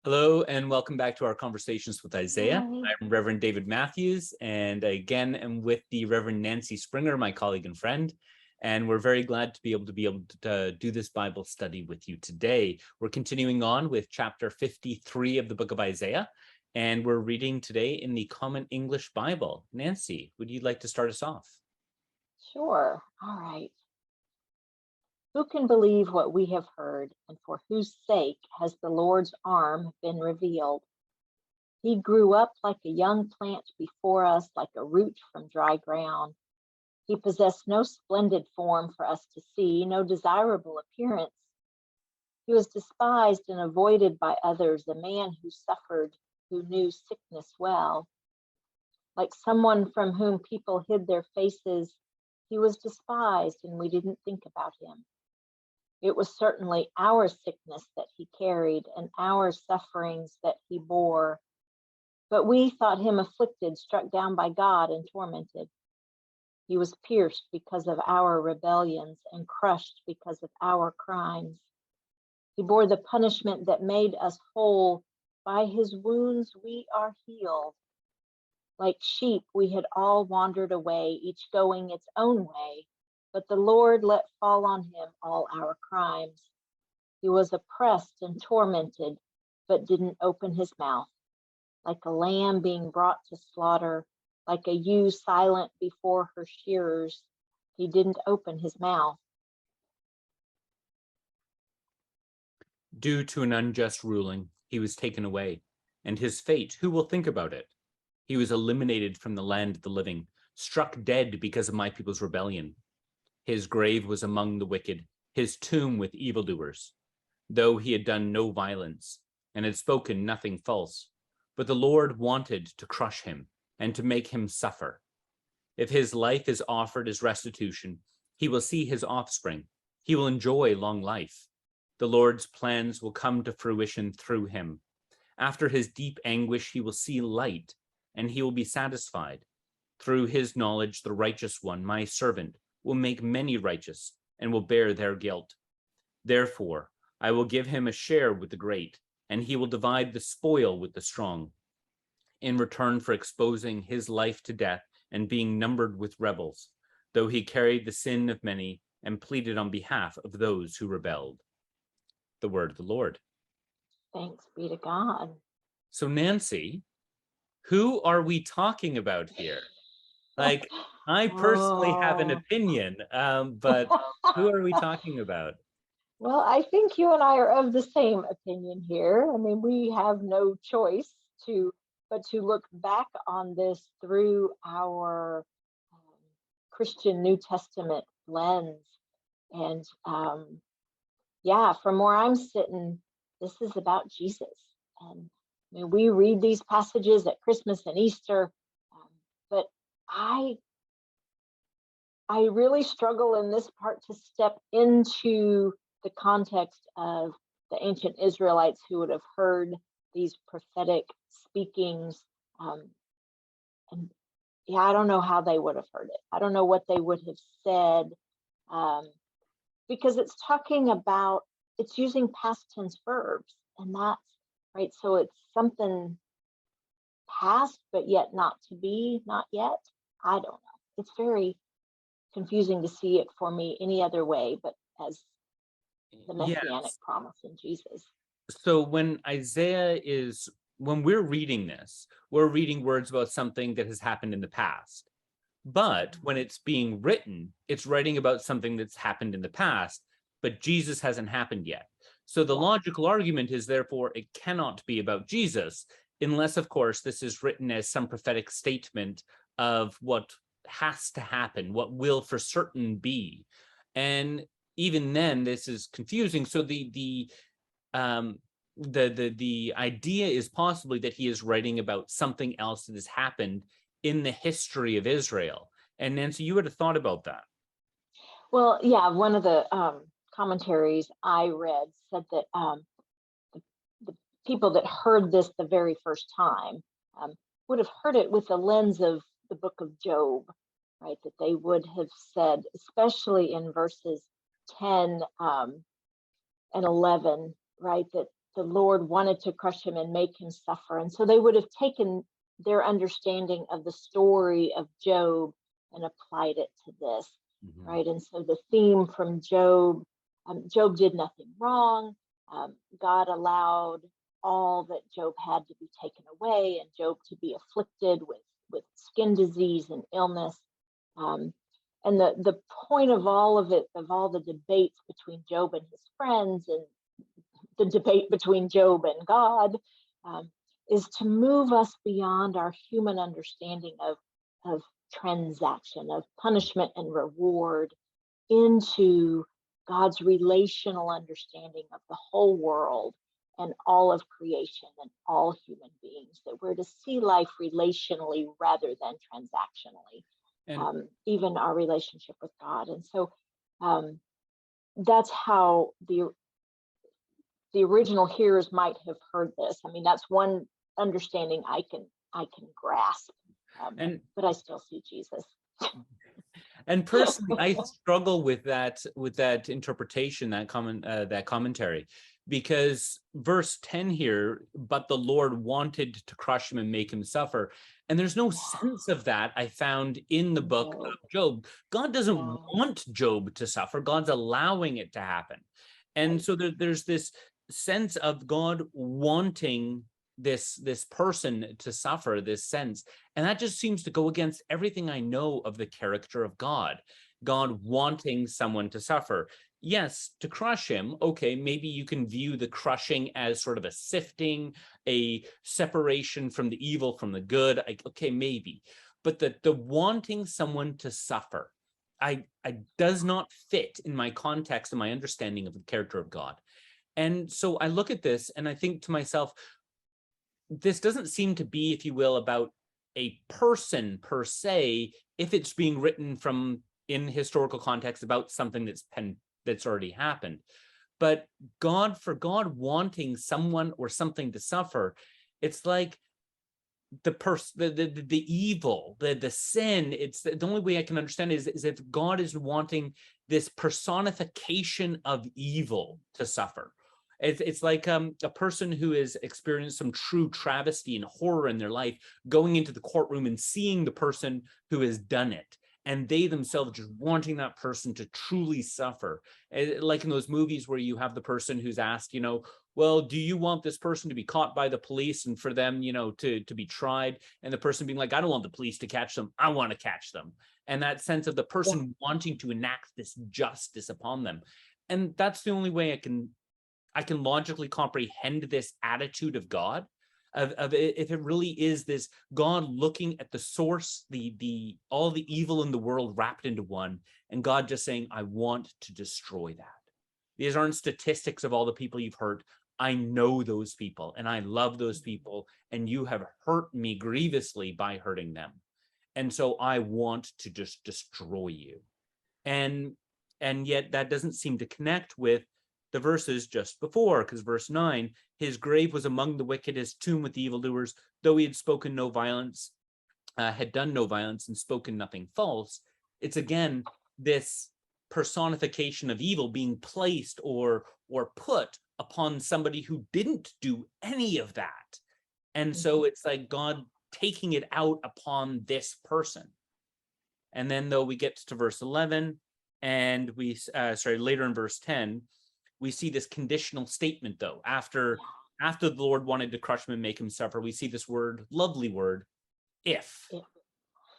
Hello, and welcome back to our Conversations with Isaiah. Hi. I'm Reverend David Matthews, and again, am with the Reverend Nancy Springer, my colleague and friend. And we're very glad to be able to do this Bible study with you today. We're continuing on with chapter 53 of the book of Isaiah, and we're reading today in the Common English Bible. Nancy, would you like to start us off? Sure. All right. Who can believe what we have heard, and for whose sake has the Lord's arm been revealed? He grew up like a young plant before us, like a root from dry ground. He possessed no splendid form for us to see, no desirable appearance. He was despised and avoided by others, a man who suffered, who knew sickness well. Like someone from whom people hid their faces, he was despised and we didn't think about him. It was certainly our sickness that he carried and our sufferings that he bore. But we thought him afflicted, struck down by God, and tormented. He was pierced because of our rebellions and crushed because of our crimes. He bore the punishment that made us whole. By his wounds we are healed. Like sheep, we had all wandered away, each going its own way. But the Lord let fall on him all our crimes. He was oppressed and tormented, but didn't open his mouth. Like a lamb being brought to slaughter, like a ewe silent before her shearers, he didn't open his mouth. Due to an unjust ruling, he was taken away, and his fate, who will think about it? He was eliminated from the land of the living, struck dead because of my people's rebellion. His grave was among the wicked, his tomb with evildoers. Though he had done no violence, and had spoken nothing false, but the Lord wanted to crush him, and to make him suffer. If his life is offered as restitution, he will see his offspring. He will enjoy long life. The Lord's plans will come to fruition through him. After his deep anguish, he will see light, and he will be satisfied. Through his knowledge, the righteous one, my servant, will make many righteous and will bear their guilt. Therefore, I will give him a share with the great, and he will divide the spoil with the strong. In return for exposing his life to death and being numbered with rebels, though he carried the sin of many and pleaded on behalf of those who rebelled. The word of the Lord. Thanks be to God. So, Nancy, who are we talking about here? Like, I personally have an opinion, but who are we talking about? Well, I think you and I are of the same opinion here. I mean, we have no choice but to look back on this through our Christian New Testament lens. And yeah, from where I'm sitting, this is about Jesus. And I mean, we read these passages at Christmas and Easter, but I really struggle in this part to step into the context of the ancient Israelites who would have heard these prophetic speakings. And yeah, I don't know how they would have heard it. I don't know what they would have said, because it's talking about, it's using past tense verbs, and that's right. So it's something past, but yet not to be, not yet. I don't know. It's very confusing to see it for me any other way but as the messianic promise in Jesus. So when we're reading this, we're reading words about something that has happened in the past. But when it's being written, it's writing about something that's happened in the past, but Jesus hasn't happened yet. So the logical argument is, therefore, it cannot be about Jesus, unless, of course, this is written as some prophetic statement of what has to happen, what will for certain be. And even then, this is confusing. So the idea is possibly that he is writing about something else that has happened in the history of Israel. And Nancy, you would have thought about that. Well, yeah, one of the commentaries I read said that the people that heard this the very first time would have heard it with the lens of the book of Job, right? That they would have said, especially in verses 10 and 11, right? That the Lord wanted to crush him and make him suffer. And so they would have taken their understanding of the story of Job and applied it to this, Mhm. right? And so the theme from Job, Job did nothing wrong. God allowed all that Job had to be taken away and Job to be afflicted with skin disease and illness. Um, and the point of all of it, of all the debates between Job and his friends and the debate between Job and God, um, is to move us beyond our human understanding of transaction, of punishment and reward, into God's relational understanding of the whole world and all of creation and all human beings, that we're to see life relationally rather than transactionally, And even our relationship with God. And so um, that's how the original hearers might have heard this. I mean, that's one understanding I can grasp, and but I still see Jesus. And personally, I struggle with that interpretation, that commentary, because verse 10 here, but the Lord wanted to crush him and make him suffer. And there's no sense of that I found in the book No, of Job. God doesn't no, want Job to suffer. God's allowing it to happen. And right. so there's this sense of God wanting this person to suffer, this sense, and that just seems to go against everything I know of the character of God. God wanting someone to suffer. Yes, to crush him, okay, maybe you can view the crushing as sort of a sifting, a separation from the evil, from the good. Okay, maybe. But the wanting someone to suffer, I does not fit in my context and my understanding of the character of God. And so I look at this and I think to myself, this doesn't seem to be, if you will, about a person per se, if it's being written from in historical context about something that's already happened. But for God wanting someone or something to suffer, it's like the evil, the sin. It's the only way I can understand is if God is wanting this personification of evil to suffer. It's like a person who has experienced some true travesty and horror in their life, going into the courtroom and seeing the person who has done it, and they themselves just wanting that person to truly suffer. Like in those movies where you have the person who's asked, well, do you want this person to be caught by the police and for them, to be tried? And the person being like, I don't want the police to catch them. I want to catch them. And that sense of the Yeah. person wanting to enact this justice upon them. And that's the only way I can logically comprehend this attitude of God, of if it really is this God looking at the source, the all the evil in the world wrapped into one, and God just saying, I want to destroy that. These aren't statistics of all the people you've hurt. I know those people and I love those people, and you have hurt me grievously by hurting them. And so I want to just destroy you. And yet that doesn't seem to connect with the verses just before, because verse 9, his grave was among the wicked, his tomb with the evildoers, though he had spoken no violence, had done no violence and spoken nothing false. It's again this personification of evil being placed or put upon somebody who didn't do any of that. And so Mhm. it's like God taking it out upon this person. And then though we get to verse 11, and later in verse 10, we see this conditional statement though. After the Lord wanted to crush him and make him suffer, we see this lovely word, if. Yeah.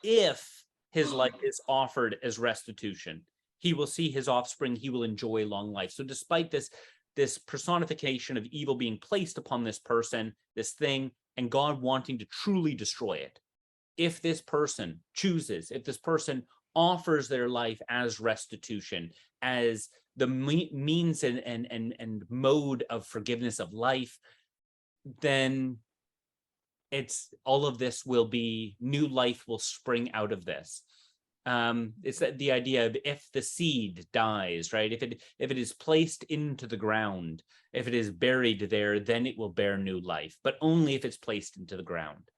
If his life is offered as restitution, he will see his offspring, he will enjoy long life. So despite this personification of evil being placed upon this person, this thing, and God wanting to truly destroy it, if this person chooses, if this person offers their life as restitution, as the means and mode of forgiveness of life, then it's all of this will be new life will spring out of this. It's that the idea of if the seed dies, right? If it is placed into the ground, if it is buried there, then it will bear new life, but only if it's placed into the ground.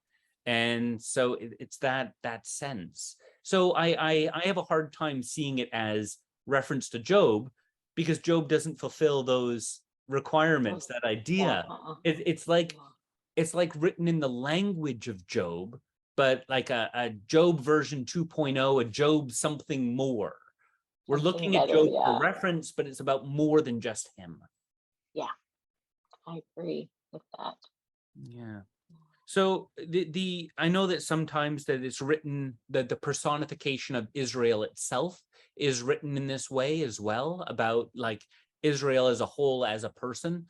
And so it's that sense. So I have a hard time seeing it as reference to Job, because Job doesn't fulfill those requirements, that Yeah. idea. It's like Yeah. it's like written in the language of Job, but like a Job version 2.0, a Job something more. We're Something looking at better. Job for Yeah. reference, but it's about more than just him. Yeah. I agree with that. Yeah. So the I know that sometimes that it's written that the personification of Israel itself is written in this way as well, about like Israel as a whole, as a person.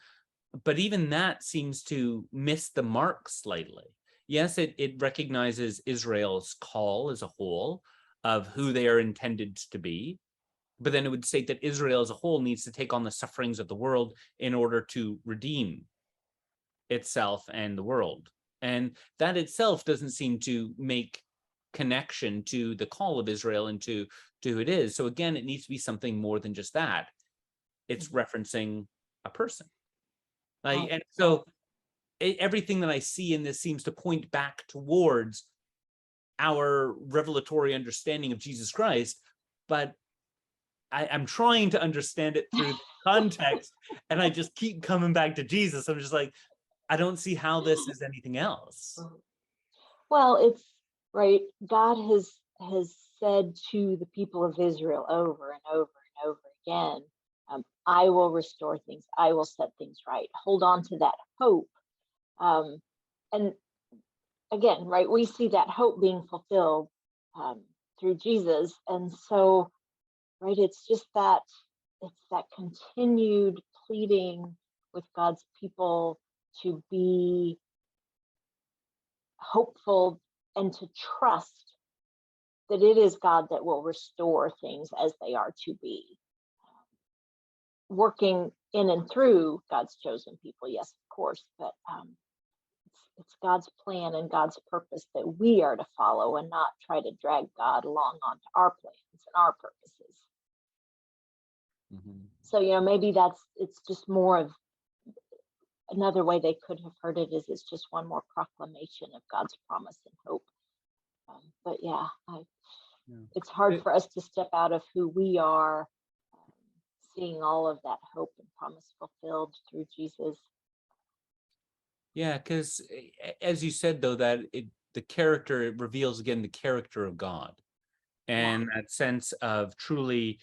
But even that seems to miss the mark slightly. Yes, it recognizes Israel's call as a whole of who they are intended to be, but then it would state that Israel as a whole needs to take on the sufferings of the world in order to redeem itself and the world. And that itself doesn't seem to make connection to the call of Israel and to who it is. So again, it needs to be something more than just that. It's referencing a person. Like, Right. and Right. so everything that I see in this seems to point back towards our revelatory understanding of Jesus Christ, but I'm trying to understand it through the context, and I just keep coming back to Jesus. I'm just like, I don't see how this is anything else. Well, it's right. God has said to the people of Israel over and over and over again, I will restore things. I will set things right. Hold on to that hope. Um, and again, right, we see that hope being fulfilled through Jesus. And so, right, it's that continued pleading with God's people to be hopeful and to trust that it is God that will restore things as they are to be. Working in and through God's chosen people, yes, of course, but it's God's plan and God's purpose that we are to follow and not try to drag God along onto our plans and our purposes. Mm-hmm. So, maybe it's just more of another way they could have heard it is it's just one more proclamation of God's promise and hope. But yeah, it's hard for us to step out of who we are, um, seeing all of that hope and promise fulfilled through Jesus. Yeah, because as you said, though, that the character, it reveals again the character of God, Yeah. and that sense of truly,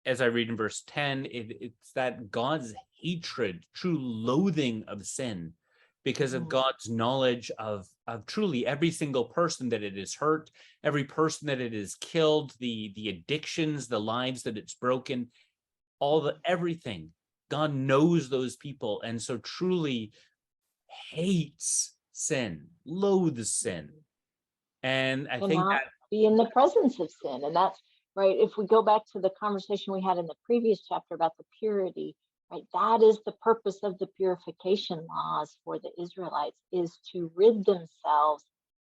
as I read in verse 10, it's that God's hatred, true loathing of sin, because of God's knowledge of truly every single person that it has hurt, every person that it has killed, the addictions, the lives that it's broken, everything. God knows those people, and so truly hates sin, loathes sin. And I think Cannot that, be in the presence of sin. And that's right. If we go back to the conversation we had in the previous chapter about the purity, right, that is the purpose of the purification laws for the Israelites, is to rid themselves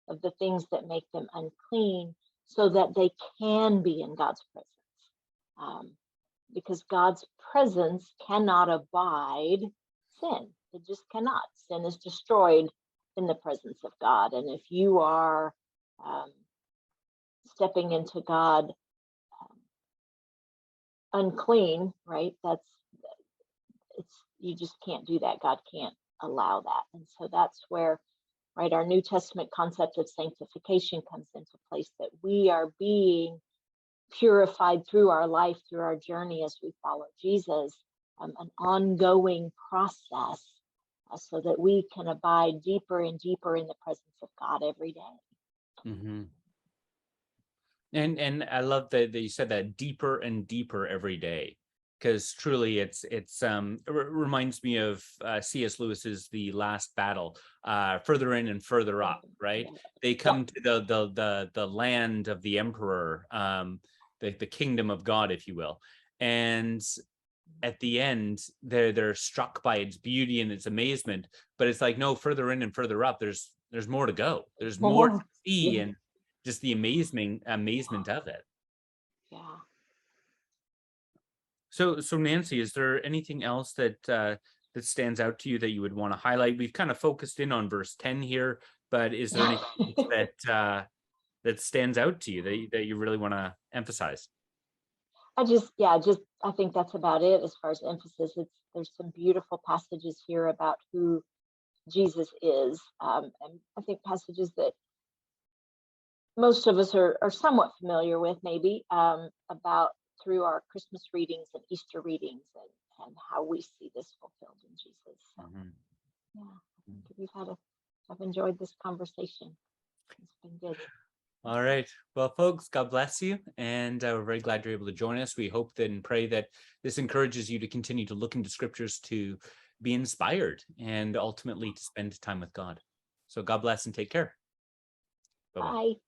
of the things that make them unclean so that they can be in God's presence. Um, because God's presence cannot abide sin. It just cannot. Sin is destroyed in the presence of God. And if you are um, stepping into God um, unclean, right? You just can't do that. God can't allow that. And so that's where, right, our New Testament concept of sanctification comes into place, that we are being purified through our life, through our journey as we follow Jesus, an ongoing process so that we can abide deeper and deeper in the presence of God every day. mm-hmm. And I love that you said that, deeper and deeper every day, because truly it reminds me of C.S. Lewis's The Last Battle, further in and further up, right? They come to the land of the emperor, the kingdom of God, if you will, and at the end they're struck by its beauty and its amazement, but it's like, no, further in and further up, there's more to go, there's more to More. see, Yeah. and just the amazement of it. Yeah. So Nancy, is there anything else that stands out to you that you would want to highlight? We've kind of focused in on verse 10 here, but is there anything that stands out to you that you really want to emphasize? I think that's about it as far as emphasis. There's some beautiful passages here about who Jesus is, and I think passages that most of us are somewhat familiar with, maybe about through our Christmas readings and Easter readings, and how we see this fulfilled in Jesus. So, Mhm. yeah, I think I've enjoyed this conversation. It's been good. All right. Well, folks, God bless you. And we're very glad you're able to join us. We hope that and pray that this encourages you to continue to look into scriptures to be inspired and ultimately to spend time with God. So God bless and take care. Bye-bye. Bye.